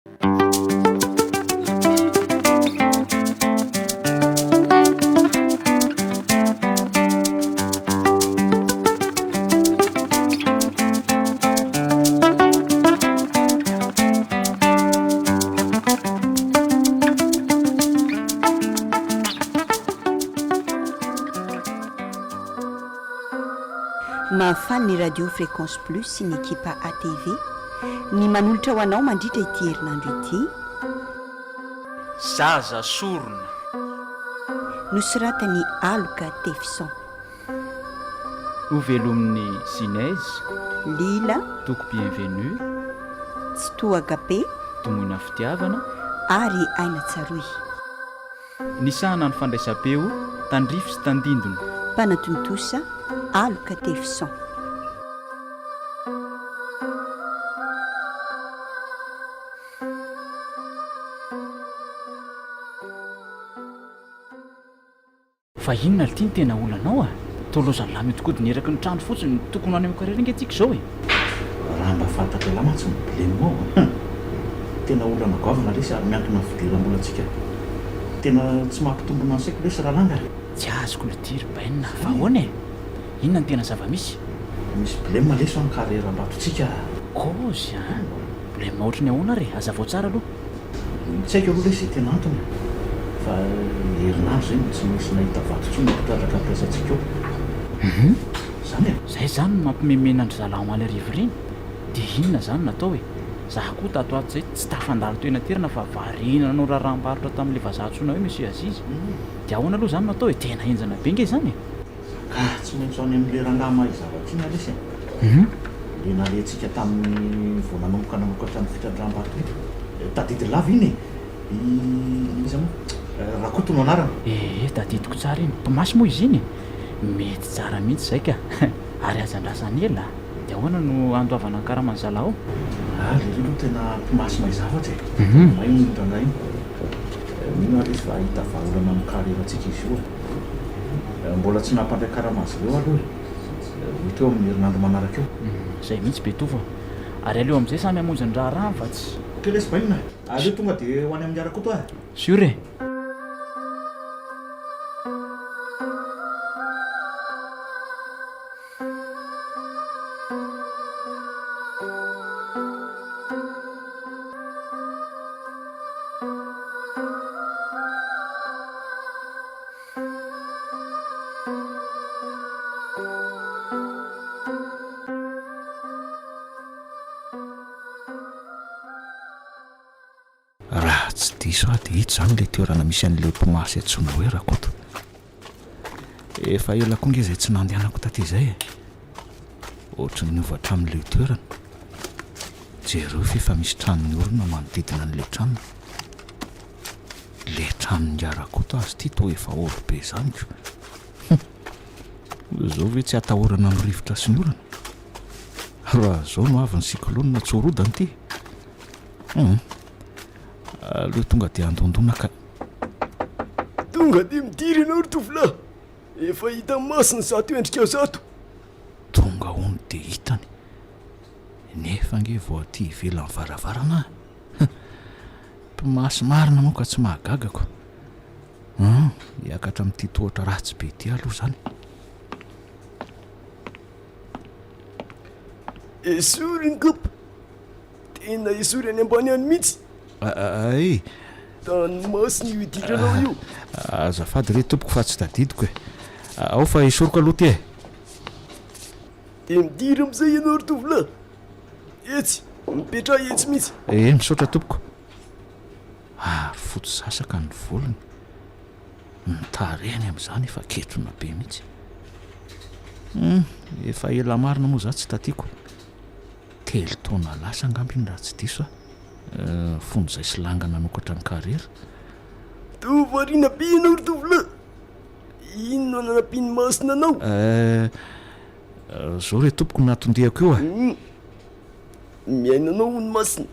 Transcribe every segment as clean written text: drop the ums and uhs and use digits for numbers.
Mahafaly ny radio fréquence plus sy ny ekipa ATV ny manolotra ho anao mandritra ity herinandro ity zaza sorona nosoratany aloka tefison ovelomin'ny zinaizy lila toko bienvenu tsy toagape tomoina fitiavana ary aina tsaroy nisahana ny fandraisam-peo tandrifo sy tandindona mpanatontosa aloka tefison fa inona ly tiany tena olonanao a tolozany lamy tokody ny eraky ny trano fotsiny tokony any amin'ny karera inga atsika izao e raha mba fantatra lamatsy ny bileninao tena olana goavana lesy ary miankina fidiram-bola atsika tena tsy mampitombona ny saiko lesy raha langa tsy azoko le tiry bainina fa ahoana e inona ny tena zava-misy misy bilema lesy any karera-mbatrotsika kozy a bilema ohatry ny ahoana re azavao tsara aloha tsy haiko aloha lesy tena antony fa herinandro zay no tsy misy nahita vatotsony mpitratraka ampiasantsika eo zany e zay zany no mampimemena andry zalahy maly arivo reny dia inona zany natao e zaho koa tato ato zay tsy tafandalo toena terina fa variana no raharambarotra tamin'le vazahantsona hoe monsieur Aziz dia ahoana aloha zany natao e tena enjana be nge zany e ka tsy maintsy any amin'le rangahy mahazavatra iny lesy le nalentsika tamin'ny vao nanomboka namokatra ny fitradram-bato tadidy lava iny izy moa raha koa tono anarana tadidiko tsara iny mpimasy moa izy iny mety tsara mihitsy zay ka ary azandrasany ela dia ahoana no andoavana ny karamany zalahy ao le aloha tena mpimasy mahazavatra e may nondrana iny mino ary izy fa ahita vaolana amin'ny kareratsika izy io mbola tsy nampandray karamazy leo aloha mety eo amin'ny herinandro manaraka eo zay mihitsy be tova ary aleo amin'izay samy hamonjy ny raha rano fa tsy ke lesy bainina aleo tonga dia ho any amin'ny arako to a sur e raha tsy diso a dia hito zany le toerana misy an'le mpimasy antsoina hoe rakoto efa ela koa nge zay tsy nandehanako taty izay e ohatry ny ovatra amin'le toerana jereo fefa misy tranony olona manodidina an'le tranony le tranony arakoto azy ty to efa olo be zany ko zao ve tsy atahorana amin'ny rivotra sy ny olana raha zao no avy ny siklonina tsy horodany ty aleo tonga dia andondona ka tonga dia midiry ianao ry tovolahy efa hita masiny zato endrika zato tonga hony dia hitany nefa nge vao aty ivelan'ny varavarana mpimasy marina moa ka tsy mahagagako hiakatra amin'ity tohatra ratsy be ty aloha zany esory ny kapa tena esory any ambany any mihitsy ay tany masiny io idiranao io azafady re tompoko fa tsy tadidiko e ao fa esoriko aloha ty e dia midiry amin'izay ianao ry tovolahy etsy mipetra etsy mihitsy misaotra tompoko ary fotsy sasaka ny volony nitarehany amin'izany efa ketrona be mihitsy efa ela marina moa za tsy tatiako telo taona lasa angambiny raha tsy diso fony izay sy langana nokatra ny karera tovariana be ianao ry tovolahy ino no nanampiany masina anao zao re tompoko natondehako eo a miainanao ho ny masina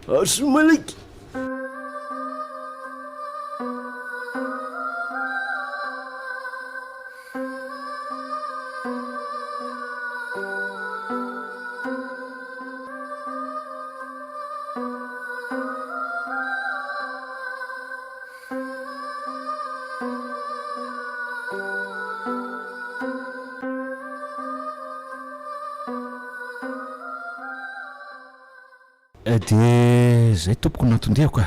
ary somalaiky dia zay tompoko natondehako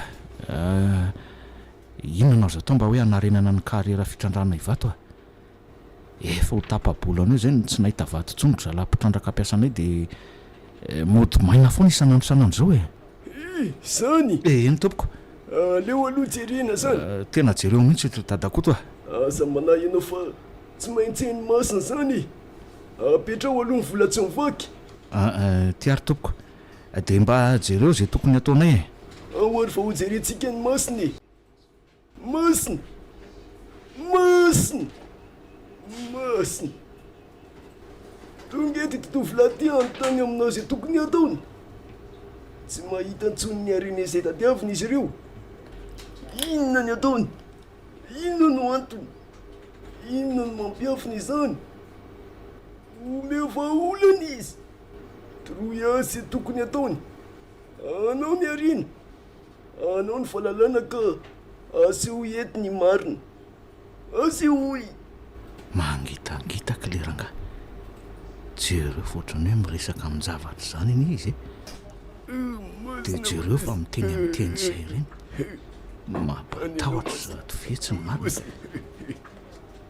inona anao zatao mba hoe hanarenana ny karera fitrandrana ivato efa ho tapabolana io zay tsy nahita vato tsondro zalampitrandraka ampiasanay dia mody maina foana isanandro isanandro zao zany eny tompoko aleo aloha jerena zany tena jereo mihitsy dadakoto aza manahy ianao fa tsy maintsy eny masina zany apetrao aloha ny vola tsy mivaky tiary tompoko dia mba jereo zay tokony ataonay ahoary fa ho jerentsika ny masina masina masina masina tonga ety totovolahy ty anontany aminao zay tokony ataony tsy mahita ntsony ny arena izay tadiavina izy ireo inona ny ataony inona no antony inona no mampiafina izany omevaolana izy troy azy zay tokony ataony anao ny arena anao ny fahalalana ka aseho ety ny marina asehoy mangitangitaka leranga jereo fotrany hoe miresaka amin'ny zavatra zany iny izy dia jereo fa miteny am'teny zay reny mampatahotra zato fihetsiny marina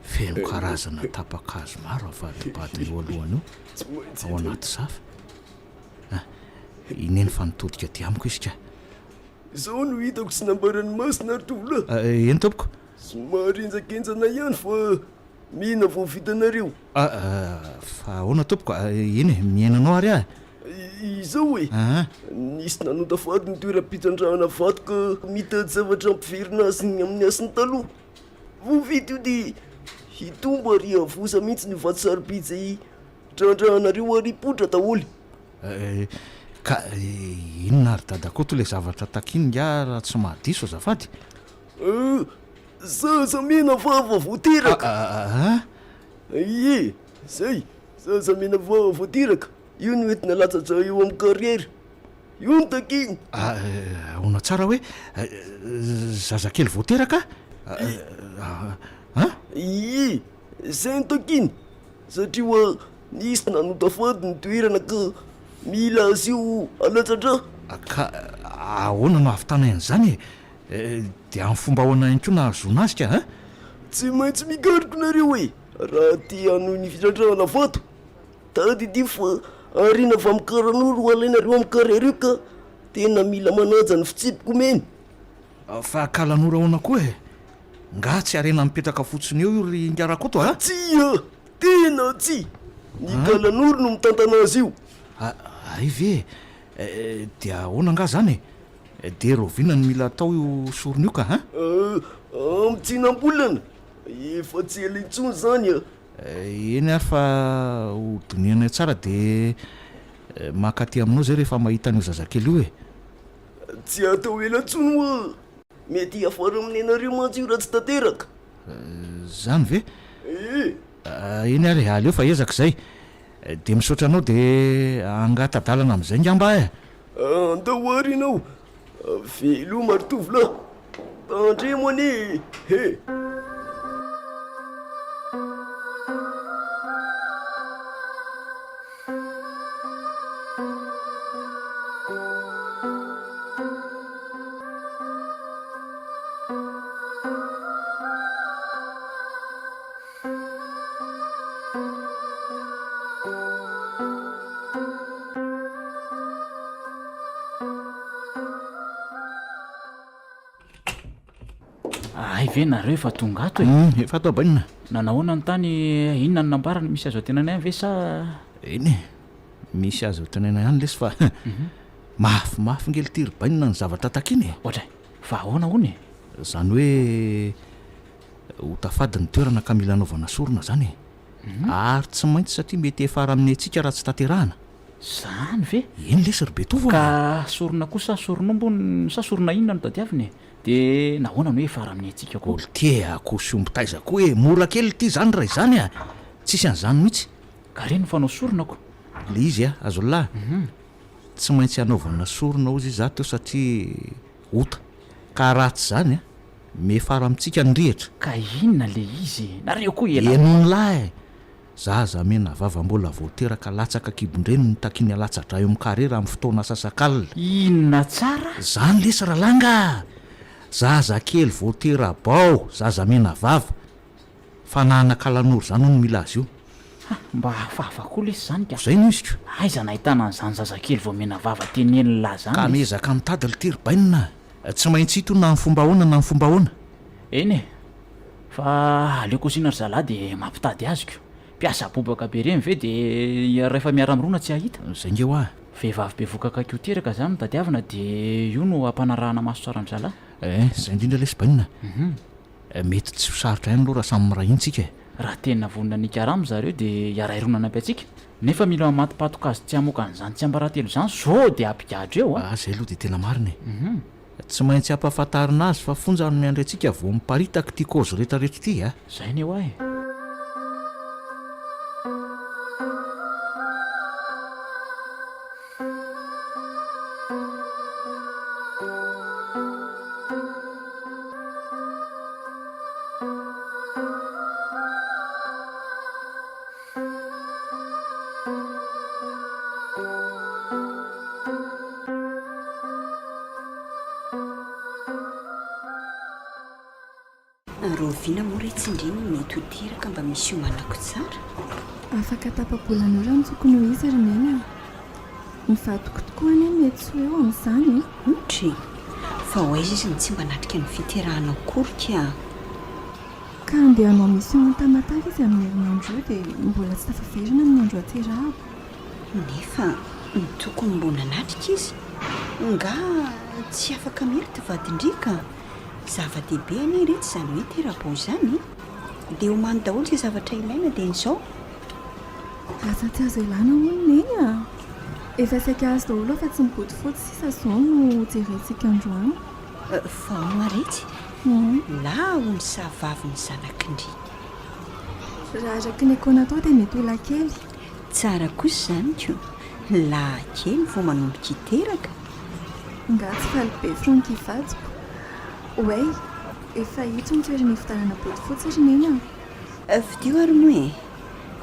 feno karazana tapakazo maro avadibady eo alohany io ao anaty zafa ineny fanotodika ty amiko izy ka zao no hitako tsy nambarany masina ary tovolahy eny tompoko somary enjakenjana ihany fa mihina vao vitanareo fa ahoana tompoko eny miainanao ary izao hoe nisy nanotafady ny toeram-pitrandrahana vato ka mitady zavatra ampiverina azy amin'ny asiny taloha vovity io dia hitombo ary avosa mihitsy ny vato sarobidy zay trandrahanareo ary potra daholy ka inona ary dadakoto ilay zavatra takiny nga raha tsy mahadiso azafady zaza mena vava voateraka ie zay zaza mena vava voateraka io no entina latsatra eo amin'ny karriera io ny takiny ona tsara hoe zazakely voateraka ie zay ny takiny satria nisy nanotafady ny toerana ka mila azy io alatsatra ka ahoana no avitana an'izany dia amin'ny fomba ahoana ihany koa nahazona azy ka tsy maintsy mikariko nareo hoe raha ty ano ny fitrandrahana vato tady dy fa arina avy amin'ny karanoro alainareo amin'ny karriera io ka tena mila manaja ny fitsipiko meny fa kalanora ahoana koa nga tsy arena mipetraka fotsiny eo io ry ngarakoto tsia tena tsy ny kalanoro no mitantana azy io ay ve dia ahoana nga zany dia rovina ny mila atao io sorony io ka am'tsinam-bolana efa tsy ela intsony zany eny ary fa hodinianay tsara dia makaty aminao zay rehefa mahita an'io zazakely io tsy atao ela ntsony moa mety afara amin'ny anareo mantsy io raha tsy tanteraka zany ve eny ary aly eo fa ezaka zay dia misaotra anao dia angatadalana amin'izay ngamba andahoary ianao velo mary tovolahy tandre mo ane ay ve nareo efa tonga ato efa atao banina nanahoana ny tany inona ny nambarany misy azo tenanay any ve sa eny misy azo tenanay any lesy fa mafimafy ngely tiry banina ny zavatra takiny ohatra fa ahoana hony zany hoe ho tafady ny toerana ka mila anaovana sorona zany ary tsy maintsy satria mety efara amin'ny atsika raha tsy tanterahana zany ve eny lesy rybetovy ka sorona kosa soronombony sa sorona inona no tadiaviny dia nahoana no hoe efara amin'ny atsika koa olo ty akosombotaiza koa hoe mora kely ty zany raha izany tsisy an'izany mihitsy ka reny fanao soronako le izy azolahy tsy maintsy anaovana sorona ozy zato eo satria ota ka ratsy zany mefara amintsika ny rihatra ka inona le izy nareo koa ela enony lahy zaza mena vava mbola voateraka latsaka kibondreno nitakiany alatsadra eo amin'nykarera amin'ny fotoana sasakalina. inona tsara zany lesa ralanga, zaza kely voatera bao, zaza mena vava fa nanakalan'oro zany no mila azy io. mba hafahavakoa lesy zany ka Zay no izy ko. aiza nahitana an'izany zazakely vao mena vava teneny lahy Ka zany mezaka mitady litery-bainina, tsy maintsy hito na ny fomba ahoana na ny fomba ahoana. eny e fa aleoko osina ry zalahy de mampitady aziko mpiasa bobaka be reny ve de rehefa miara-mirona tsy ahita Zay nge ho ah. vehivavy be vokaka kioteraka zany no tadiavina de io no ampanarahana maso tsarany zalahy Zay indrindra lesy bainina. Mety tsy ho sarotra ihany aloha raha samy mirahintsika. raha tena vonina nikaramo zareo de iaraironana ampy atsika nefa mila matipatok azy tsy hamoka an'izany tsy ambarahatelo zany so de ampigadro eo a Zay aloha de tena marina e. Tsy maintsy ampahafantarina azy fa fonja no miandry antsika vao miparitaka ity kozy rehetrarehetra ity a. zay ny eo ahy rovina moa retsindreny mety hoteraka mba misy homanako tsara afaka tapabolanao raha nitsokony ho izy rymena mivadiko tokoa any mety sy eo amin'izany otry fa ho aiza izy ny tsy mba natrika ny fiterahanao korika ka andehanao mission tamataka izy amin'ny herinandro io dia mbola tsy tafaverina amin'ny andro aterahako nefa ny tokony mbona natrika izy nga tsy afaka merity vadindrika zava-dehibe any rehetra zany hoe terabao zany dia homany daholo zay zavatra ilaina dia n'izao asa tsy azo ilana hono neny a efa saika azo daholo fa tsy mibotifoty sisa zao no jerentsika androany fa ho aretsy la ho ny savavy ny zanakindry raha araky ny ekona atao dia mety ola kely tsara kosa zany ko la kely vao manomboka hiteraka nga tsy falibe fronkivadiko oay efa hitso nitoerana ivitanana botifotsy ry neny a fidio ary moa e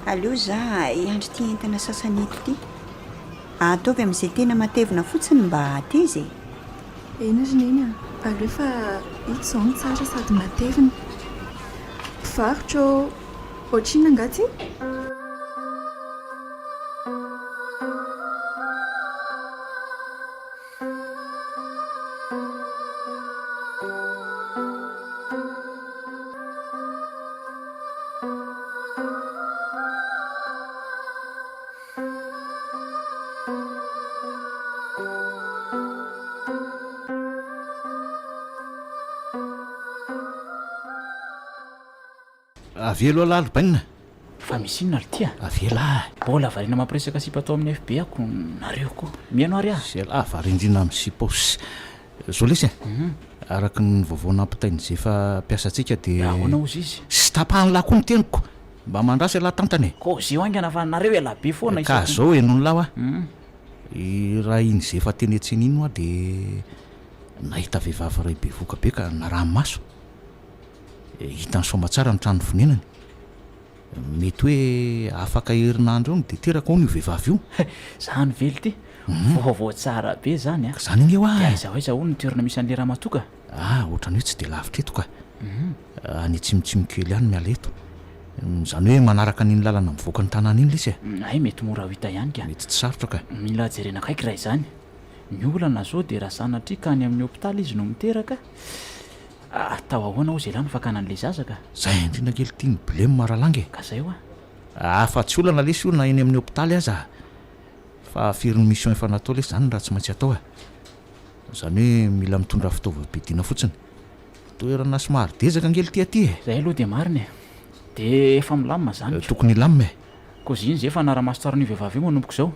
aleo za iandry ty entana sasany eto ity ataovy amin'izay tena matevina fotsiny mba ateza eny ry neny a aleo efa hito zao ny tsara sady matevina mpivarotra ohatrina angaty Avelo alalobainina. fa misy inona ry ty a Avela. mbola variana mampiresaka sipa atao amin'ny FB ako nareo ko miano ary ah Zela varindrina amin'ny sipos. Zao lesy araky ny vaovao nampitainy zay efa mpiasantsika dia ahoana ozy izy sy tapahany lahy koa ny teniko mba mandrasa lahy tantany ko zio angana fa nareo ela be foana ka zao eno ny laho Mhm. raha iny zay efa tenetsiny ino a dia nahita vehivavy ray be voka be ka narahany maso hitany somatsara ny trano fonenany mety hoe afaka herinandro eo dia teraka ao ny vehivavy io zany vely ty vaovao tsara be zany a zany iny eo de a aiza hoaiza ho ny toerana misy an'le raha matoka ohatrany hoe tsy dia lavitra eto ka any tsimotsimokely ihany miala eto zany hoe manaraka n'iny lalana mivoaka ny tanàna iny lesy ay mety mora ho hita ihany ka mety tsy sarotra ka mila jerena kaiky raha izany ny olana zao dia raha sanatria ka any amin'ny hôpitaly izy no miteraka atao ahoana ho zay lahy no fakana an'le zazaka zay indrindra kely tia ny bleme maralangy ka zay ho afa-tsy olana lesy io na eny amin'ny hôpitaly aza fa firy ny mission efa natao lesy zany raha tsy maintsy atao zany hoe mila mitondra fitaovam-pidiana fotsiny toerana somary dezaka angely ty aty zay aloha dia mariny de efa milamina zany tokony lamina ko zy iny zay efa nara-maso tsara ny vehivavy io manomboko zao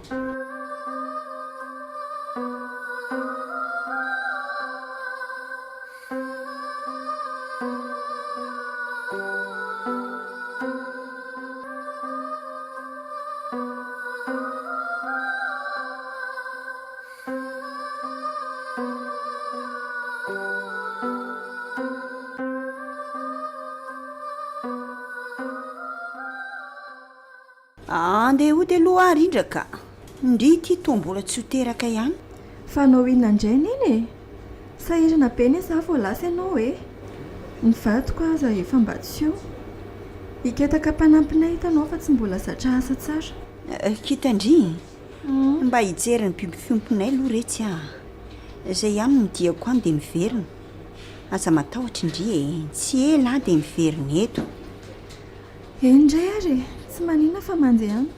andeha ho de aloha arindraka ndry ty tombola tsy ho teraka ihany. fa anao inona indrainy iny e sahirana be ny za vao lasa ianao e nivadiko aza efa mba tsy eo iketaka mpanampinay hitanao fa tsy mbola zatra asa tsara. Kitandry mba hijery ny biby fiompinay aloha retsy izay ihany no diako any dia miverina. Aza matahotra indry e tsy ela dia miverina eto. Indray ary tsy manina fa mandeha any.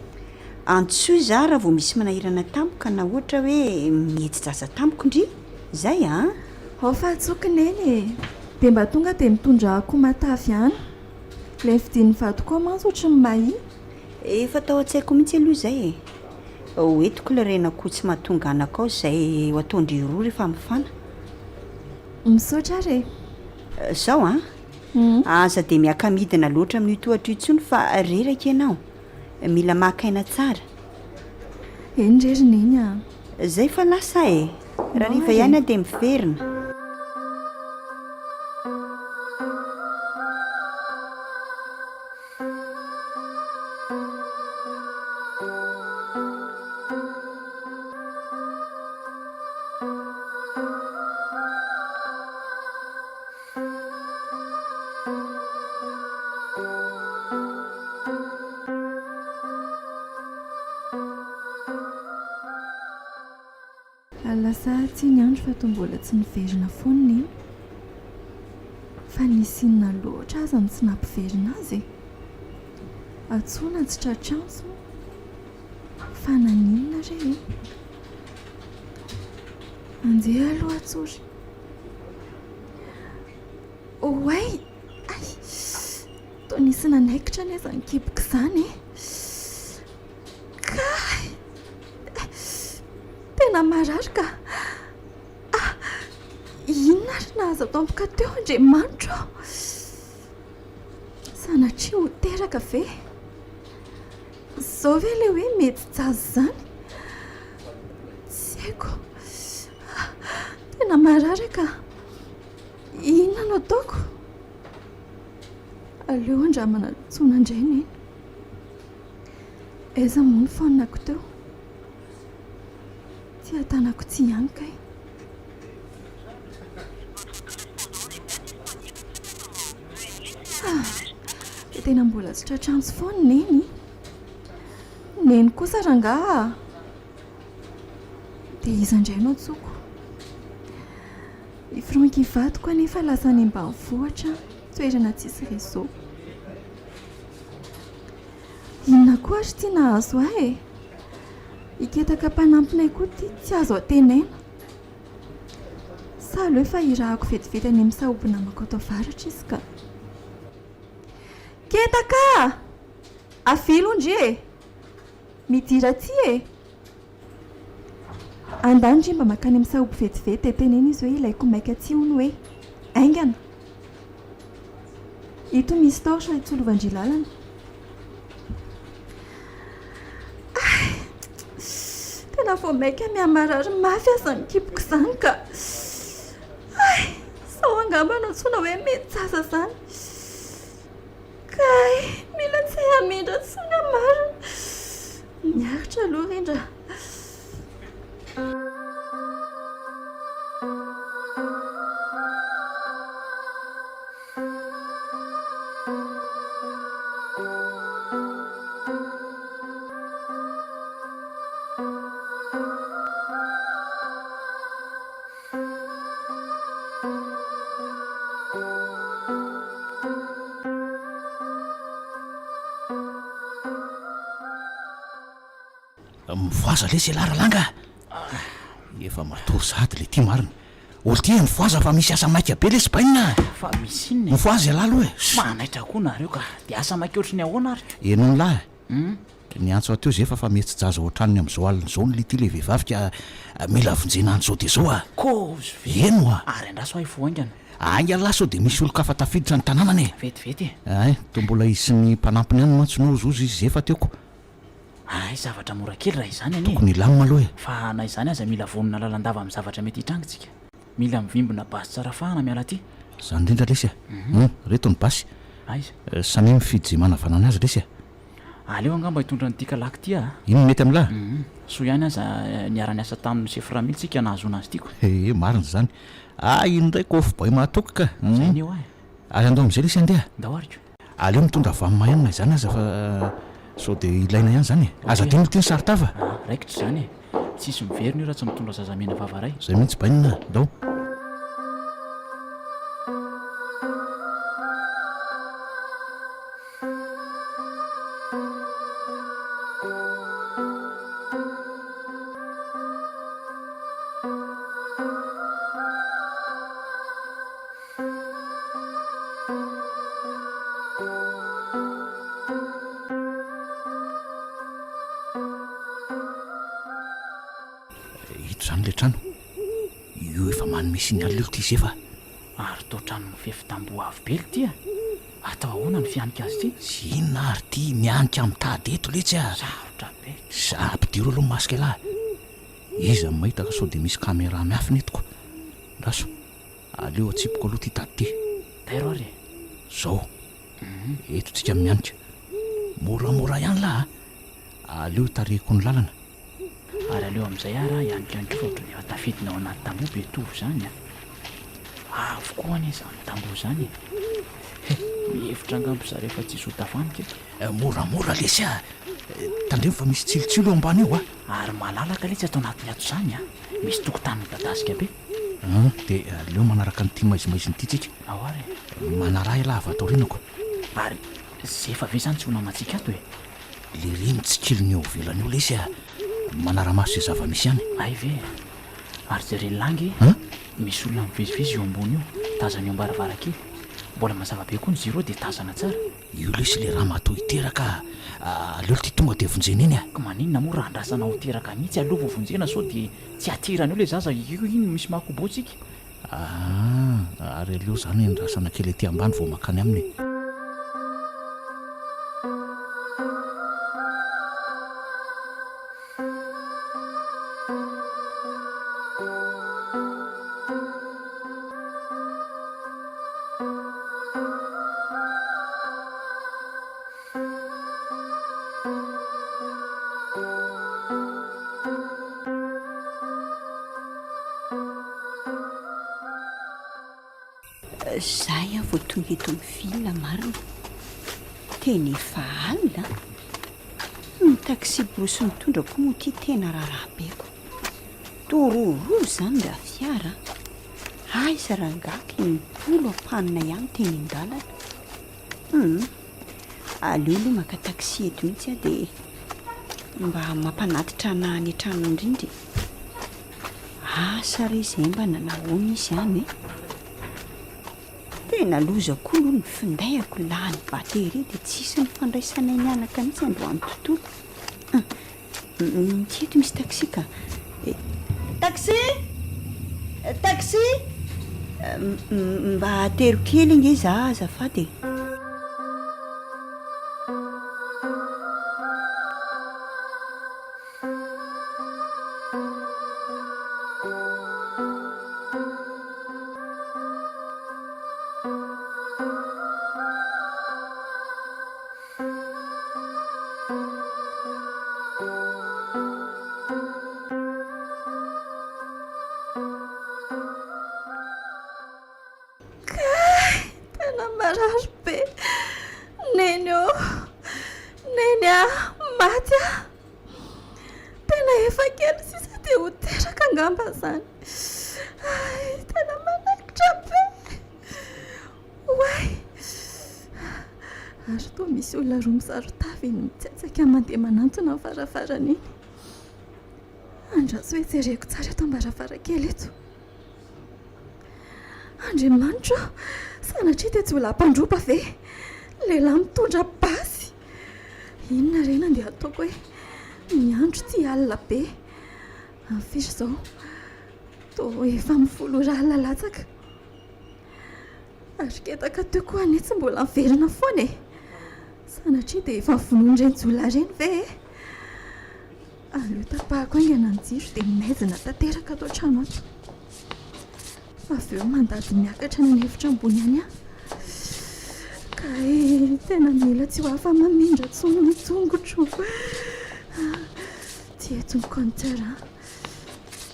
Antsoa za raha vao misy manahirana tampoka na ohatra hoe mihetsy jaza tampoka indry zay ao fa atsokiny eny e dia mba tonga dia mitondra akoho matavy any ilay fidin'ny vadiko mantsy ohatry ny mahi. Efa tao an-tsaiko mihitsy aloha zay e hoentiko ilay renako tsy mahatonga anakao izay ho ataondry roa rehefa mifana. Misaotra ary e zao aza dia miaka-midina loatra amin'ny tohatra intsony fa reraka ianao mila makaina tsara. Eny rerina eny zay fa lasa e raha riva ihany dia miverina. lasa tsy ny andro fa toa mbola tsy niverina foana iny fa nisy inona loatra aza ny tsy nampiverina azy atsoina tsy tratranso fa naninona re andeha aloha atsory oay ay toa nisy nanaikitra neza nikipika izany tena mararika inona ary nahazo tampoka teo Andriamanitra sanatria ho teraka ve zao ve ilay hoe mety jazo izany tsy haiko tena mararaka inona no ataoko aleo andramana tsona indray neny aiza moa ny fononako teo tsy atanako tsy ihany kay dia tena mbola tsy tratranso foana neny neny kosa rangaha dia iza indray anao tsoko ifronky vadiko anefa lasa any ambanivohitra toerana tsisy réseau inona koa ary tia nahazo ahy iketaka mpanampinay koa ty tsy azo atenaina sa aleo efa irahako vetivety any amin'ny sahoby namako ato avaratra izy ka ketaka avilo ndry e midira ty e andany ndry mba makany amin'ny sahoby vetivety tenena izy hoe ilaiko maika tsy hono hoe aingana ito misy taotra itsolovan-dry lalana tena vao maika mihamarary mafy aza nikipiko izany ka sao angambanao tsoina hoe mety zaza izany kay mila tsy hamindra tsy ny amarina miaritra aloha rindra mivoaza le sy laralanga efa matory sady le ty marina olo ty mivoaza fa misy asa maika be le sy bainina fa misy inny mivoaza iala aloha e manaitra koa nareo ka dia asa maika ohatry ny ahoana ary eno ny lahy ny antso ateo zefa fa mety tsy jaza ohatraniny amin'izao alina zao ny le ty le vehivavy ka mila vonjena any zao dia zao kozy eno ary andraso ahy foaingana angala sao dia misy olo-kafa tafiditra ny tanànany vetivety ay to mbola isy ny mpanampiny any mantsinozozy izy zefa teoko ay zavatra mora kely raha izany anie tokony lamina aloha e fa na izany aza mila vonona lalandava amin'ny zavatra mety hitrangitsika mila mivimbona basy tsara fahana miala ty zany indrindra lesy reto ny basy aiza samy mifidy zay manavanany azy lesy aleo angamba hitondra nytika laky ty a ino mety am'lahy so ihany aza niarany asa tamin'ny sefra mihitsika nahazoana azy tiako marina zany ino ndraiky ofoboy mahatoka ka zay neo a ary andao am'izay lesy andeha ndahoariko aleo mitondra vanomahenina zany aza fa sao de ilaina ihany zany aza ty mity ny saritava raikitra zany e tsisy miverina io raha tsy mitondra zazamena vavaray zay mihitsy bainina ndao zany le trano io efa manome signal leo ty izy efa ary tao trano mifefitambo avo be ly ty a atao ahoana ny fianika azy ty sy inona ary ty mianika amin'ny tady eto letsy a sarotra be zapidiro aloha masika lahy izy amin'ny mahita ka sao de misy caméra miafina etiko raso aleo atsipoko aloha ty tady ty tairo ary zao eto tsika mianika moramora ihany lahy aleo tarehiko ny lalana ary aleo amin'izay ara ianika ihany koa fa ohatra ny efa tafidina ao anaty tamboho be tovo zany a avokoa anie zany tamboho zany mihevitra angambo za rehefa tsisy ho tafanika moramora lesy a tandremo fa misy tsilotsilo ambany eo ary malalaka letsy atao anatin'ny ato zany a misy tokotany midadasika be de aleo manaraka nyty maizimaiziny ity tsika ao ary manaraha elaha avy atao rinako ary zay efa ve zany tsy honamatsika ato e le reny tsikilony eo velany eo lesy a manaramaso zay zava-misy ihany ay ve ary zay reny langy misy olona mivezivezy eo ambony io tazana eo ambaravarakely mbola mazava be koa ny ziro de tazana tsara io lesy le raha mato hiteraka aleo ty tonga de vonjena eny a ka maninona moa raha andrasana ho teraka mihitsy aloha vovonjena sao de tsy atirana eo le zaza io iny misy mahakobotsika ary aleo zany andrasana kely ty ambany vao makany aminy zay a vao tonga eto mivila marina teny efa alina ny taxi brosy mitondra koa moa ty tena raharahabeko tororo zany raha fiara aiza rangaky nypolo ampanina ihany teny indalana aleo aloha maka taxi eto mihitsy a de mba mampanatitra nahany trano indrindry asa re izay mba nanahoana izy ihany tena loza koa aloha ny findayako lahany batery de tsisy ny fandraisana mianaka mihitsy androany tontolo ty eto misy taxi ka taxi mba atero kely inge za azafady marary be neny o neny a maty a tena efa kely sisa de ho teraka angamba zany tena manaikitra be way ary toa misy olona roa misarotavy iny mitsetsaka mandeha manantona ny varavarana iny andraso hoe jereko tsara eto ambaravarakely eto Andriamanitra sanatria ty tsy ho lampandropa ve lehilahy mitondra basy inona reny andeha ataoko hoe miandro ty alina be am'firy zao toa efa mifolo raha lalatsaka ary ketaka teo koa ane tsy mbola miverina foana e sanatria dia efa vonon'ireny jola reny ve aleo tapahako aingana ny jiro dia maizina tanteraka atao trano ato avy eo mandady miakatra ny hevitra ambony any ka tena mila tsy ho afa mamindra tsongotsongotro ty eto ny compteur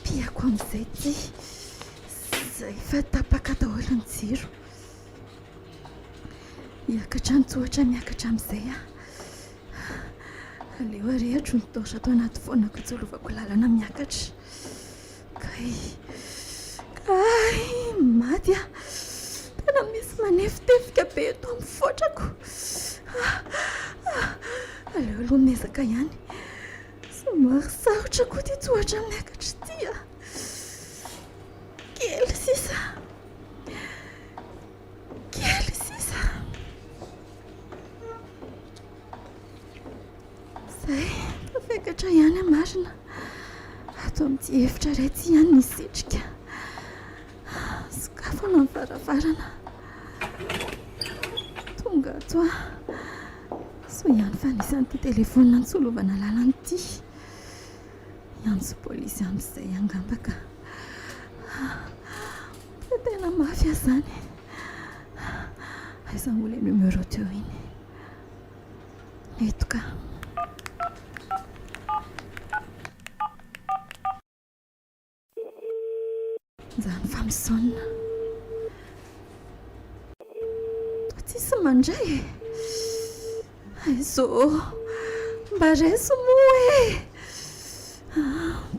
piako amin'izay ty zay fa tapaka daholo ny jiro miakatra ny tohatra miakatra amin'izay aleo arehatro ny taotra atao anaty foanako itsolovako lalana miakatra kay maty tena misy manefitefika be eto amin'ny fotrako aleo aloha mezaka ihany somary sarotra koa ty tohatra miakatra ty kely sisa zay tafekatra ihany marina atao amin'ty efitra ray ty ihany nisetrika sokafana ny varavarana tonga ato so ihany fa nisan'ity telefona nitsolovana lalanyity ihany polisy amin'izay angambaka tena mafy azany aizan'olo le numéro teo iny eto ka zany fa misonna to tsisy mandray aizo mba raiso moa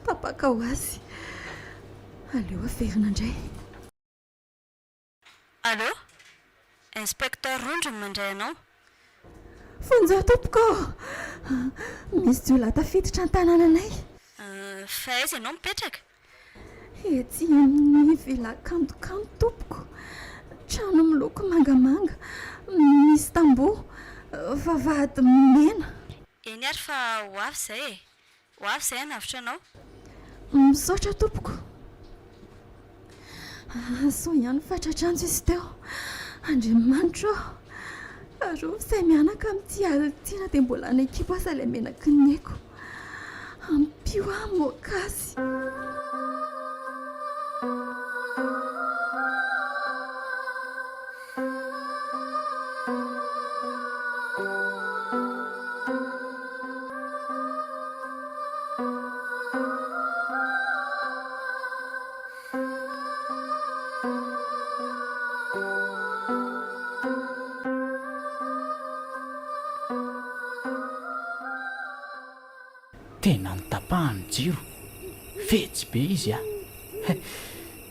tapaka ho azy aleo aferina indray. Allô, inspecteur Rondro mandray anao? Fonjao tompoko misy jiolahy tafiditra an-tanànanay. Fa aiza ianao mipetraka? Etsy amin'ny vila kantokanto tompoko, trano miloko mangamanga, misy tamboho, vavahady mena. Eny ary fa ho avy zay e, ho avy zay anavitra anao? Misaotra tompoko. So ihany fatratranjo izy teo, Andriamanitra arô izay mianaka amin'ity alitiana dia mbola ny ekipa asa ilay menaky ny haiko ampio amokasy. Tena nitapahany jiro fetsy be izy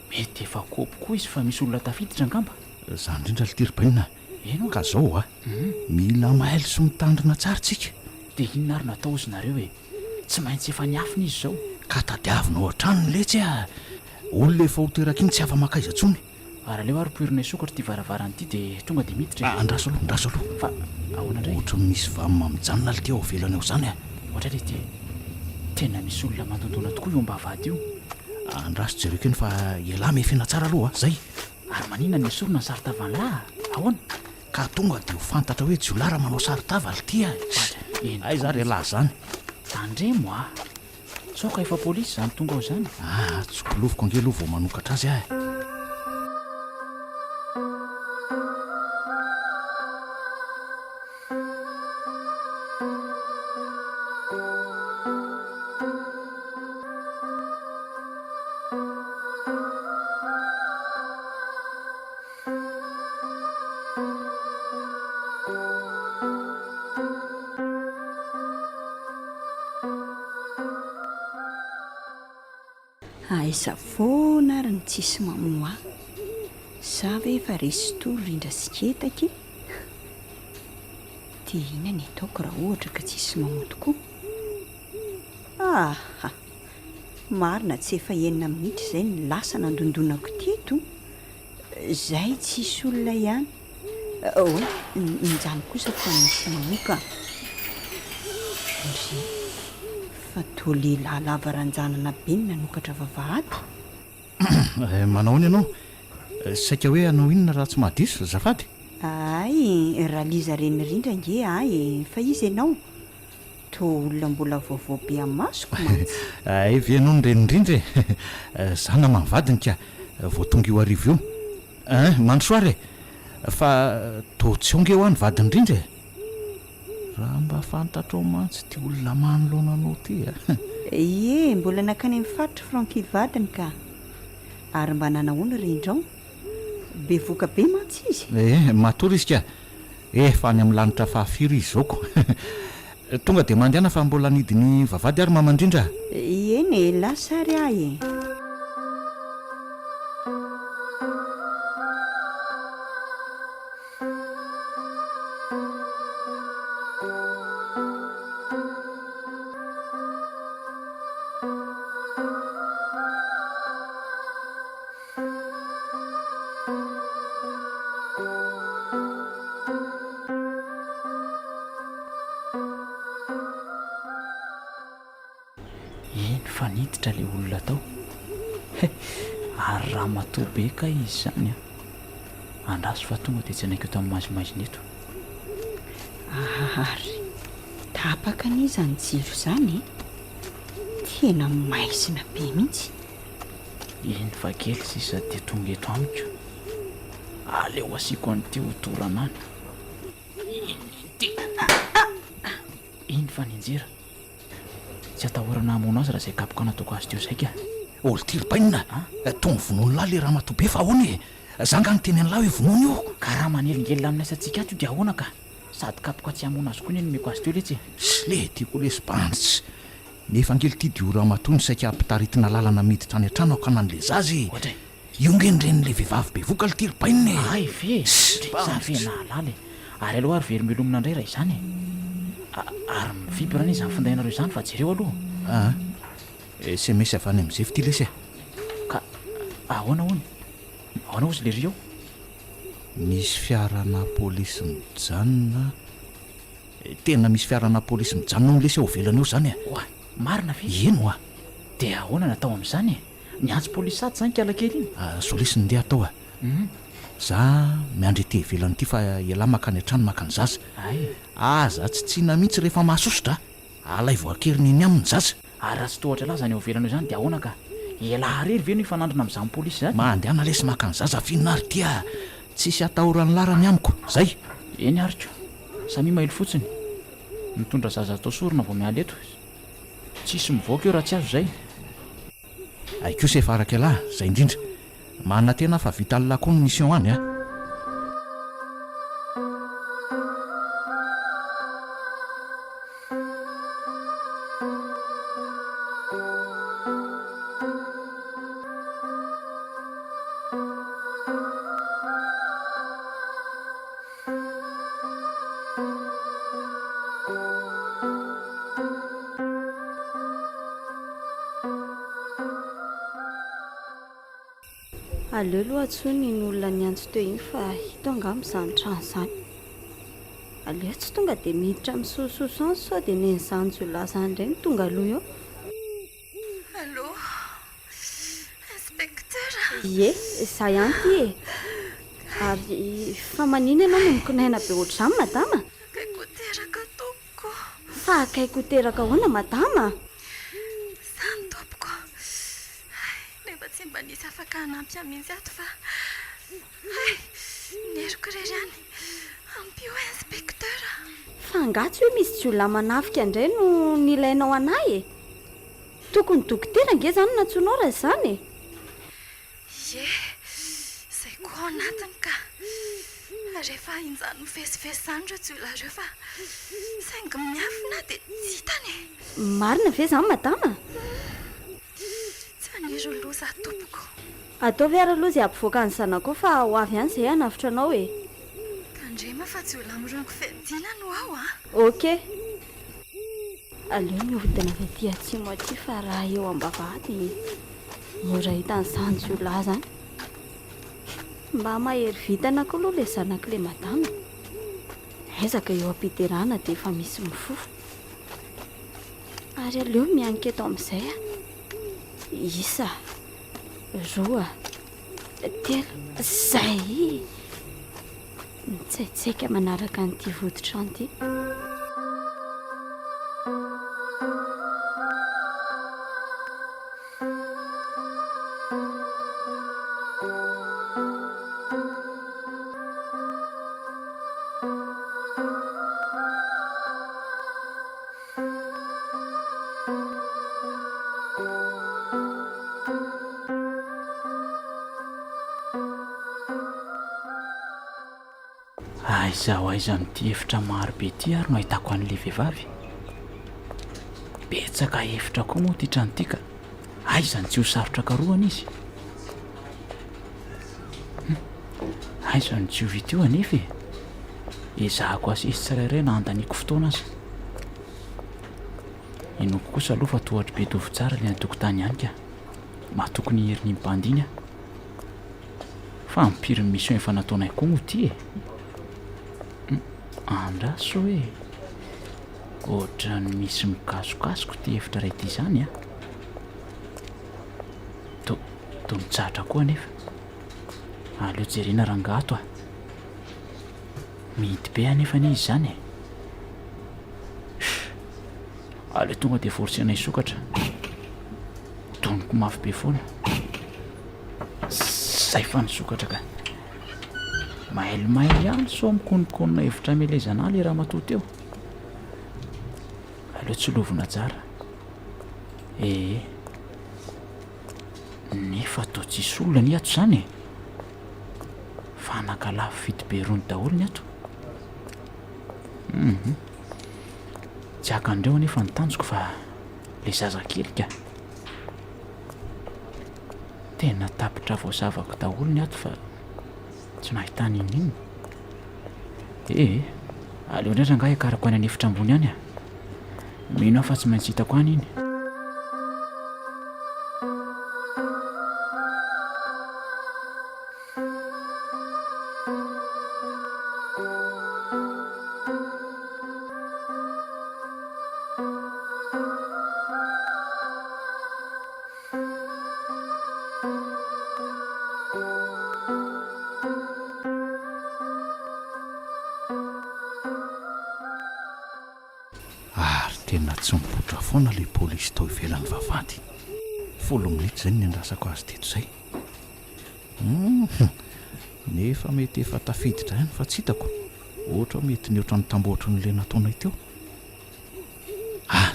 mety efa kopy koa izy fa misy olona tafiditra angamba. Zany indrindra litirybaina eno ka zao mila mahaly sy mitandrina tsara tsika. dia inona ary natao izy nareo tsy maintsy efa niafina izy zao ka tadiavina ao an-tranony letsy olona efa ho teraka iny tsy afa-makaiza tsony. araleo ary poirina isokatra ty varavaran'ity dia tonga dia miditra andraso aloha fa ahoana indray ohatra misy vamamijanona le teo avelany eo zany ohatra le ty tena misy olona mandontona tokoa io ambavady io. Andraso jereko eny fa ialahy mefena tsara aloha zay. Ary manina ny esorina ny saritavanylahy ahoana ka tonga dia ho fantatra hoe jiolahy raha manao saritava ty ay za re lahy zany tandremo sao ka efa polisy zany tonga ao zany. Tsy kolovoko angelo vao manokatra azy aiza foana ary ny tsisy mamoa za ve efa resy toro rindra siketaky dia ina ny ataoko raha ohatra ka tsisy mamoa tokoa. Marina tsy efa enina minitra izay ny lasa nandondonako teto zay tsisy olona ihany njany kosa fa misy mamoaka fa to lehilahy lava ranjanana be ny nanokatra vavahady. Manao ny ianao saika hoe anao inona raha tsy mahadiso zafady? Ay raha liza reny rindra nge fa izy ianao to olona mbola vaovao be amin'ny masoko ay ve ianao ny renindrindra zana manvadiny ka vao tonga io arivo io mandrosoary fa to tsy onge ho any vady indrindra raha mba fantatro mantsy ty olona manoloananao ty ie mbola nakany mifaritra franki vadiny ka ary mba nanahoana rendrao be voka be mantsy izy matory izy ka fa any amin'ny lanitra fahafiry izy zaoko tonga dia mandehana fa mbola nidiny vavady ary mamandrindra eny lasary ahy fa niditra le olona tao ary raha matoa be ka izy zany andraso fa tonga dia tsy anaiko tamin'ny maizimaizy neto ary tapaka n'izy any jiro zany tena maizina be mihitsy eny fa kely sisa dia tonga eto amiko aleo asiako an'ity hotorana any iny fa ninjera tsy atahorana hamono azy raha izay kapoka nataoko azy teo zaika olo tiripainina tony vonono lahy le raha matoa be fa ahoany zanga ny teny an'lahy hoe vonono io ka raha manelingelina amin'ny asantsika ato dia ahoana ka sady kapoka tsy hamono azy koa ny nomeko azy teo letsy le tiako lespantsy nefa ngely ty diora matony saika ampitaritina lalana miditra any an-trano ka nan'le zazy ohatray iongenren'le vehivavy be voka le tiripainina ay ve za ve nahalala ary aloha ary very melomina indray raha izany ary mifibyrana izy amin'ny findainareo izany fa jereo aloha sy mesy avany amin'izay fity lesy ka ahoana ozy le ry eo misy fiarana polisy mijanona tena misy fiarana polisy mijanona no lesy eo velana eo zany oa marina ve eno dia ahoana natao amin'izany niantso polisy sady zany kalakely iny solisy ndeha atao za miandry ety velany ity fa ela makany an-trano makany zaza aza tsy tsina mihitsy rehefa mahasosotra alay voakeriny iny aminy zaza ary raha tsy tohatra lahy zany eo velana eo zany dia ahoana ka ela harery ve no ifanandrina amin'izany polisy zany mandehana lesy makany zaza fininary tya tsisy atahoran'ny larany amiko zay eny ariko samy mailo fotsiny mitondra zaza atao sorona vao miala eto tsisy mivoaka eo raha tsy azo zay aiko se faraka lahy zay indrindra manana tena fa vita lalako ny mission any aleo aloha atsony ny olona niantso teo iny fa hito angamizany trano zany aleo tsy tonga dia miditra misososoany sao dia nen'izany jolahy indray ny tonga aloha eo allo inspecteur ie za ihany ty ary fa manina ianao no mikinaina be ohatr'izany madama akaiko teraka tompoko fa akaiko teraka ahoana madama zany tompoko nefa tsy mba nisy afaka hanampy amin'inzy ato fa neriko rery any ampio inspecteur fa angatsy hoe misy jolona manafika indray no nilainao anahy tokony dokotera nge zany natsoanao raha izany ye zay koa anatiny ka rehefa injany mifesifesy zany reo jiolareo fa saingy miafina dia tsy hitany marina ve zany madama tsy aniry loza tompoko ataovy ara-loha zay ampivoaka ny zanako fa ho avy ihany izay hanavitra anao kandrema fa jiola amirongo fedina no aho ok aleo mihodina avy aty atsimo aty fa raha eo ambavahady mora hitan'izany jiolahy zany mba mahery vitana ko aloha le zanako le madama ezaka eo ampiderana dia efa misy mifofo ary aleo mianika eto amin'izay isa roa telo zay mitsaitsaika manaraka n'ity voditrano ity aizaho aiza n'ity hevitra marobe ty ary no ahitako an'ilay vehivavy. Betsaka hevitra koa moa ty tranotika. Aizany tsy ho sarotra karohana izy. Aizany tsy ho vita io anefa e. Ezahako asesy tsirairay na andaniako fotoana aza. Enoko kosa aloha fa tohatry be tovy tsara ilay an-tokotany ihany ka. Mahatokony heriny mipandiny aho. Fa mpiry ny mission efa nataonay koa moa ty e. Andraso hoe ohatra ny misy mikasokasoko ty hevitra ray ty izany a. To mitsahatra koa anefa. Aleo jerena rangato a. Mihidy be anefa ny izy izany e. Aleo tonga dia forcena hisokatra. Tonoko mafy be foana. Zay fa nisokatra ka. Mailimaily ihany so mikonokonona hevitra melezana le raha matoa teo. Aleo tsy lovona tsara. Nefa toa tsisy olona ny ato izany e. Fa nakalafo fity be rony daholo ny ato. Tsy akandreo anefa ny tanjoko fa le zazakely ka. Tena tapitra voazavako daholo ny ato fa tsy nahitany inona. Aleo indray rangahy hiakarako any anefitra ambony any a. Mino aho fa tsy maintsy hitako any iny. Tena tsy mipotra foana ilay polisy tao ivelan'ny vavahady. 10 minitra izay ny andrasako azy teto izay. Nefa mety efa tafiditra ihany fa tsy hitako. Ohatra mety ny ohatran'ny tambohatra n'ilay nataonay teo.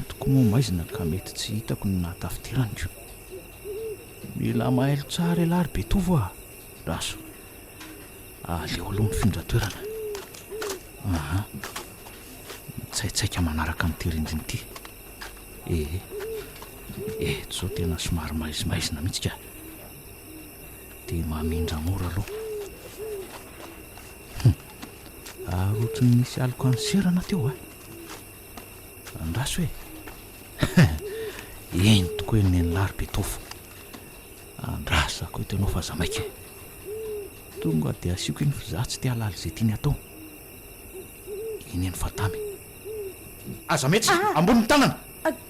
Toko moa maizina ka mety tsy hitako ny nahatafitirany io. Mila mahailo tsara ilary be tovo a. Raso. Aleo aloha mifindra toerana. Tsaitsaika manaraka amin'ity rindriny ity. Zao tena somary maizimaizina mihitsy ka. Dia mamindra mora aloha. Ohatry ny misy aliko anserana teo a. Andraso hoe entiko hoe ny lary be tofo. Andrasako hoe tenao fa zamaika. Tonga dia asiako iny fa za tsy te halala izay tiany atao. Iny eny fatamy. Aza metsy ambony tanana.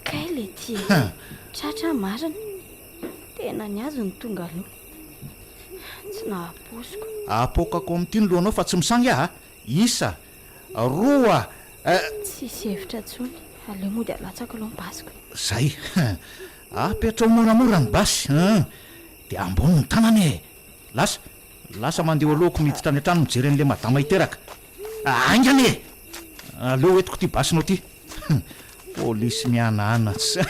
Kay le ty. Tratra marina. Tena ny azo ny tonga aloha. Tsy nahaposiko. Apokako amin'ity ny lohanao fa tsy misangy aho. Isa, roa. Tsisy hevitra tsony. Aleo mody alatsaka aloha mibasiko. Zay. Apetra ho moramora ny basy. Dia ambony ny tanana e. Lasa mandeha alohako miditra any an-trano mijery an'ilay madama hiteraka. Aingana e. Aleo entiko ty basinao ty. Polisy miananatsy.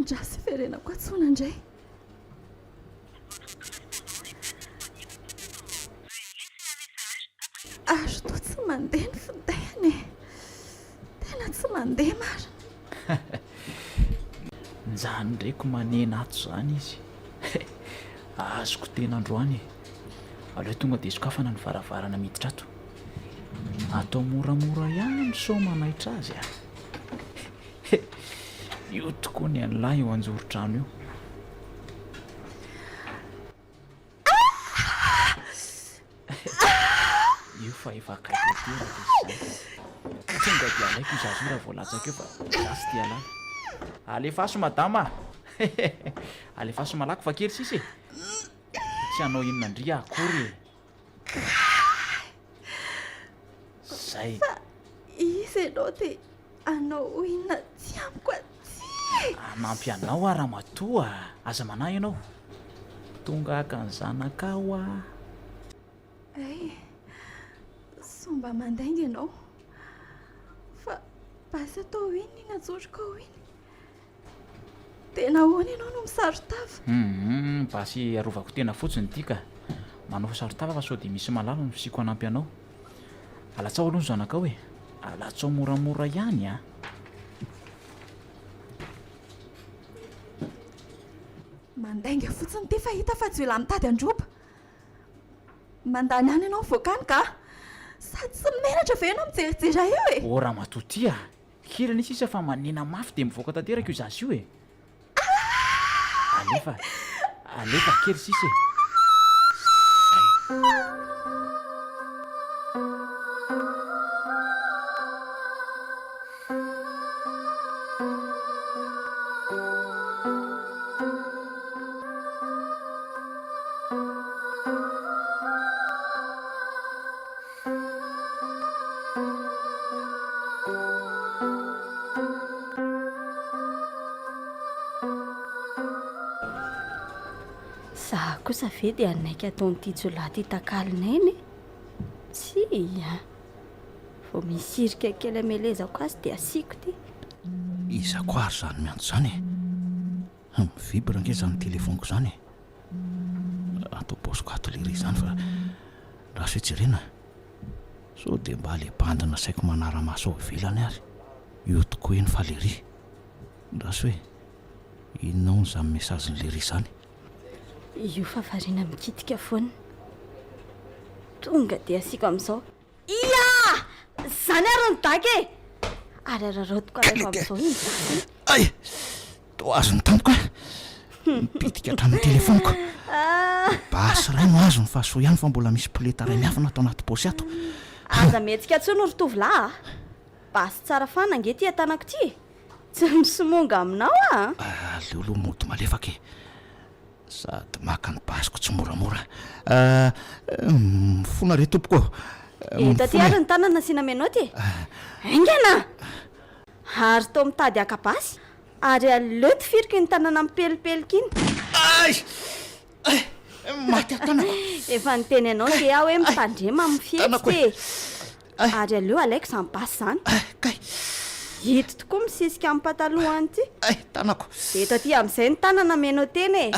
Andrasy ferenako atsona indray. Azo to tsy mandeha ny findahany e. Tena tsy mandeha marina. Njany ndraiky manena ato izany izy. Azoko tena androany. Aleo tonga dia sokafana ny varavarana miditra ato. atao moramora ihany ny so manaitra azy a. Io tokoa ny an'lahy eo anjoro-trano io. Io fa efa kaiteteraka izy zany. Tonga dia alaiko izazo raha voalatsaka eo fa zasy dia lahy. Alefaso madama. Alefaso malako fa kely sisy. Tsy hanao inona ndria akory. Zay. Izy ianao dia anao inona tsy amiko aty. Anampy anao raha matoa. Aza manahy ianao. Tonga haka ny zanakao a. Ay, somba mandainga ianao. Fa basy atao iny ny natsoriko iny. Tena ahoana ianao no misarotava? Basy arovako tena fotsiny ity ka. Manao sarotava fa sao dia misy malala no fisiko hanampy anao. Alatsao aloha ny zanakao e. Alatsao moramora ihany a. Mandainga fotsiny ty fahita fa tsy oela mitady androba. Mandany any ianao voakany ka. Sady tsy menatra ve ianao mijerijery eo e? O raha matoty a. Kely ny sisa fa manena mafy dia mivoaka tanteraka io zasy io e. Alefa kely sisy e. Zaho kosa ve dia anaiky ataon'ity jolahy ty takalinay ny? Tsy a. Vao misirika kely amelezako azy dia asiako ty. Iza koa ary zany miantso zany e. Mivibra nge zany telefoniko zany e. Atao paosiko ato lery zany fa raha sy jerena. So dia mba le bandina saiko manara-maso ao ivelany ary. Io tokoa eny fa lery. Raha sy hoe inona hono zany mesaziny lery zany. Io fa variana mikitika foana. Tonga dia asiako amin'izao. Ia! Zany ary ny daky e! Ary araraotiko alaiko amin'izao iny zany. Ay! To azo ny tampoka. Mipitika hatramin'ny telefoniko. Basy ray no azo ny fahasoa ihany fa mbola misy pleta ray miafina atao anaty paosy ato. Aza mihetsika tsoa no rotovolahy. Basy tsara fana nge ty atanako ty. Tsy misimonga aminao a. Leo aloha mody malefaka e. Sady maka ny basiko tsy moramora. Mifona re tompoko. Eto aty ary ny tanana sina menoty. Aingana! Ary to mitady akabasy. Ary aleo tifiriky ny tanana mipelipelika iny. Ay! Maty atanako. Efa niteny anao ke aho hoe mitandrema amin'ny fihetsy ty. Ary aleo alaiko izany basy zany. Kay! Hito tokoa misisika amin'ny pataloha any ty. Ay, tanako. Eto aty amin'izay ny tanana meno teny e.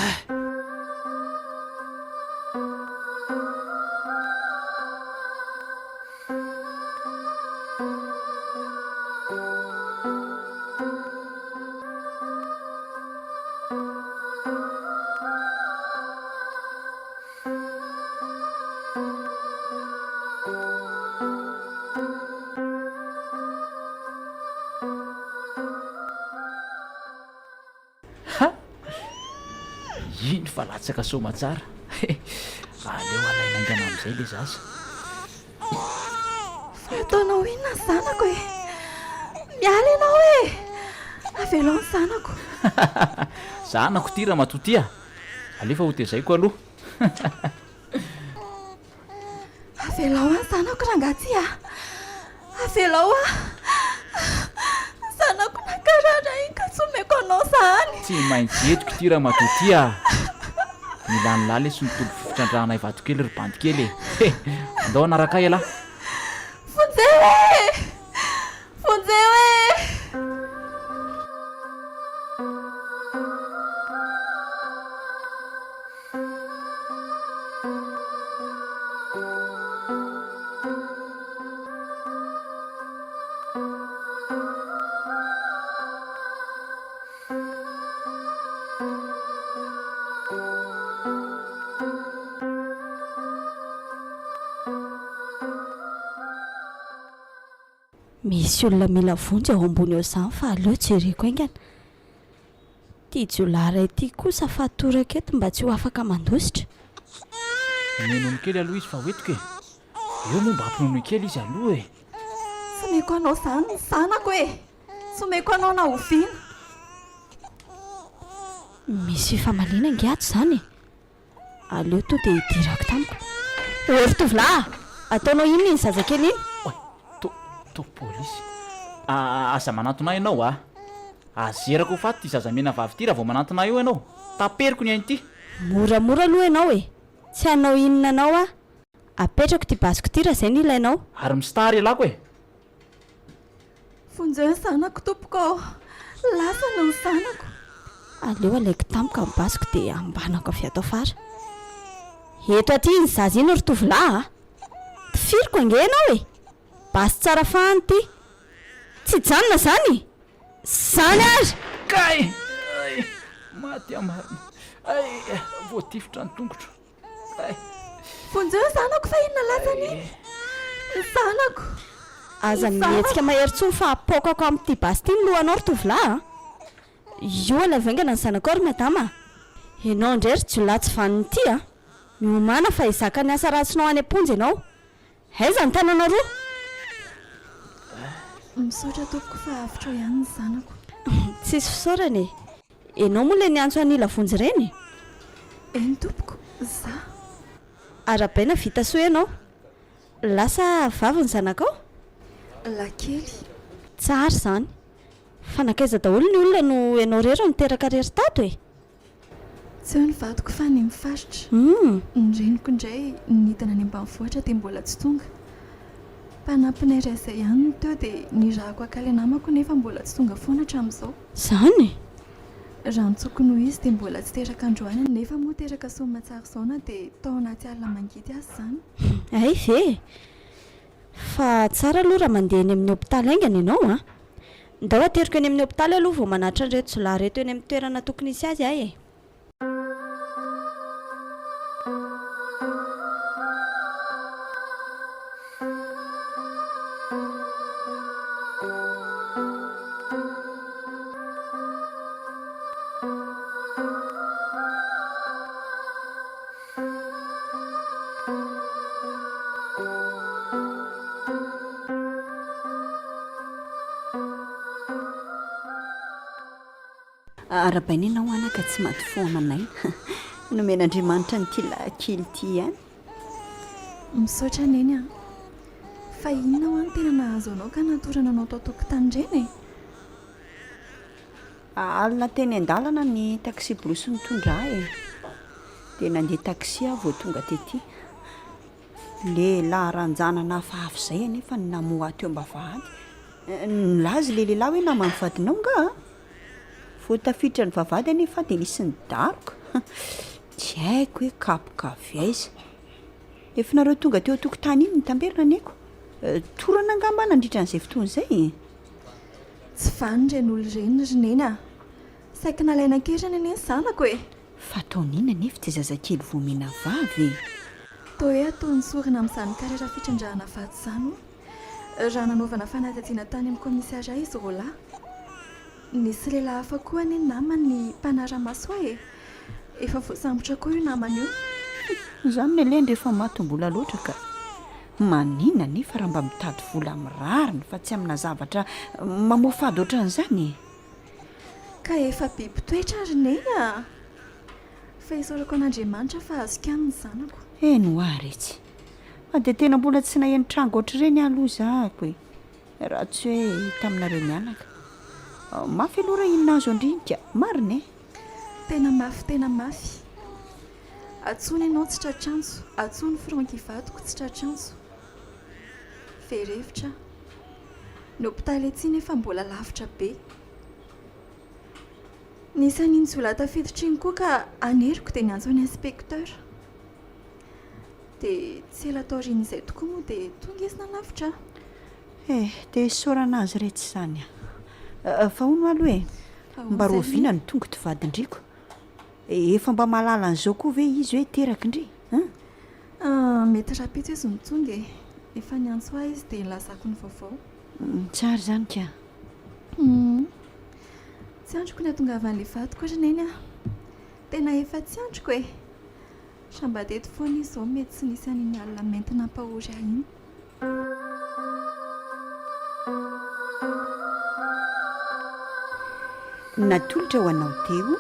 Iny fa latsaka soma tsara. Aleo alaina ingana amin'izay le zaza. Ataonao inona ny zanako e? Miala ianao e! Avelao ny zanako. Zanako ty raha matoty a. Alefa ho tezaiko aloha. Avelao ny zanako rangatsy a. Avelao a. Zanako nakarara iny ka tsy omeko anao zany. Tsy maintsy etiko ty raha matoty a. Mila ny lala sy nitolo fotrandrahana ivato kely ry bandy kely e. Andao anaraka ela. Fonjeo e! Fonjeo e! misy olona mila vonjy ao ambony eo izany fa aleo jereko aingana. Tia jolaray ity kosa fatoraka eto mba tsy ho afaka mandositra. Menono kely aloha izy fa hoetiko e. Eo moa mba ampinono kely izy aloha e. Someko anao izany ny zanako e. Someko anao na oviana. Misy famaliana ngiato izany e. Aleo to dia hidirako tamiko. Ory tovolahy, ataonao inona iny zazakely iny? Oe, to polisy. Aza manantona ianao a. Azerako ho faty ty zazamena vavy ty raha vao manantona io ianao. Taperiko ny ainy ty. Moramora aloha ianao e. Tsy hanao inona anao a. Apetrako ty basiko ty raha izay ny ilainao. Ary mistary alako e. Vonjeo ny zanako tompoko. Lasana ny zanako. Aleo alaiko tamiko amin'ny basiko dia ambanako avy ato afara. Eto aty ny zaza iny ry tovolahy a. Tifiriko ange ianao e. Basy tsara fahany ty. Tsy janona zany. Zany ary. Kay! Ay, maty amarina. Ay, voatifitra ny tongotro. Ay. Vonjeo ny zanako fa inona lasany? Ny zanako. Aza mihetsika mahery-tsony fa apaokako amin'ity basy ty ny lohanao ry tovolahy a. Io ala vaingana ny zanako ry madama. Ianao indray ry jolahy tsy vaniny ity a. Miomana fa izaka ny asa ratsinao any am-ponjy ianao. Aiza ny tananao roa? Misaotra tompoko fa avitra ihany ny zanako. Tsisy fisaorana e. Ianao moa ilay niantso an'ila vonjy ireny? Eny tompoko, za. Arabaina vita soa ianao. Lasa vavy ny zanakao? Lakely. Tsara izany. Fanakaiza daholo ny olona no ianao rery niteraka rery tato e. Tsy eo ny vadiko fa ny mifaritra. Ny reniko indray nidina any ambanivohitra dia mbola tsy tonga. Mpanampinay iray izay ihany teo dia nirahako akala namako nefa mbola tsy tonga foana hatramin'izao. Izany? Raha nitsokony ho izy dia mbola tsy teraka androany nefa moa teraka somatsara izao dia tao anaty alina mangidy azy izany. Ay ve? Fa tsara aloha raha mandeha eny amin'ny hopitaly aingana ianao a. Ndao ateriko eny amin'ny hopitaly aloha vao manatra an'ireto jolahy reto eny amin'ny toerana tokony hisy azy ahy e. Arabaina ianao anaka tsy maty fo amanay. Nomen'Andriamanitra ny tilakely ity ihany. Misaotra neny a. Fa inona ho any tena nahazo anao ka natorana anao tao tokotany ireny e? Alina teny an-dalana ny taxi brosy nitondra e. Dia nandeha taxi aho vao tonga tety. Lehilahy ranjanana hafahafa izay anefa ny namoha teo ambavahady. Nilazy le lehilahy hoe namany vadinao nga. Vao tafiditra ny vavahady anefa dia nisy ny daroka. Tsy haiko hoe kapokavy aiza. Efa nareo tonga teo tokotany iny nitamberina aneko. Torana angamba nandritra an'izay fotoana izay. Tsy vany ireny olo ireny ry neny a. Saika nalaina kerana eny ny zanako e. Fa taonina nefa tsy zazakely voamena vavy. Toa hoe ataony sorina amin'izany karera fitrandrahana vato izany. Raha nanaovana fanadihadiana tany amin'ny komisaria izy roalahy. Nisy lehilahy hafa koa ny namany ny mpanara-maso e. Efa voasambotra koa io namany io. Izany ny lendra efa matombola loatra ka. Manina nefa raha mba mitady vola mirariny fa tsy amina zavatra mamofady ohatran'izany. Ka efa biby toetra ry neny a. Fa isaorako an'Andriamanitra fa azoko ihany ny zanako. Eno aretsy. Fa dia tena mbola tsy naheno tranga ohatr'ireny aloha zahako e. Raha tsy hoe taminareo mianaka. Mafy aloha raha inona azo andrinika, marina e. Tena mafy. Atsony ianao tsy tratranso, atsony Franky vadiko tsy tratranso. Verevitra. Ny hopitaly ety nefa mbola lavitra be. Nisy an'iny jola tafiditra iny koa ka aneriko dia niantso any inspekteur. Dia tsy ela taorian'izay tokoa moa dia tonga izy nalavitra. Dia saorana azy rehetra izany a. Fa hono aloha e. Mba roviana ny tonga ty vadindriko. Efa mba mahalala an'izao koa ve izy hoe teraka indri? Mety rapito izy mitonga e. Efa niantso ahy izy dia nilazako ny vaovao. Tsara zany ka. Tsy androko ilay tongavan'ilay vatoko ohatraneny a. Tena efa tsy androko e. Sambadeto foana izy zao mety tsy nisy an'iny alina mentina ampahory ahy iny. Natolotra ho anao teo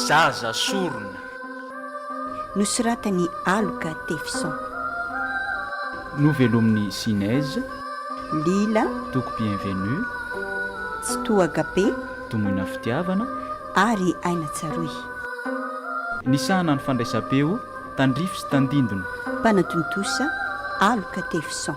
zaza sorona nosoratany aloka Tefson, novelomin'ny Sinèse, Lila, toko bienvenue, Tsitoagabe tomoina fitiavana, ary Aina Tsaroy. nisahana ny fandraisam-peo tandrifo sy tandindona. Mpanatontosa aloka Tefson.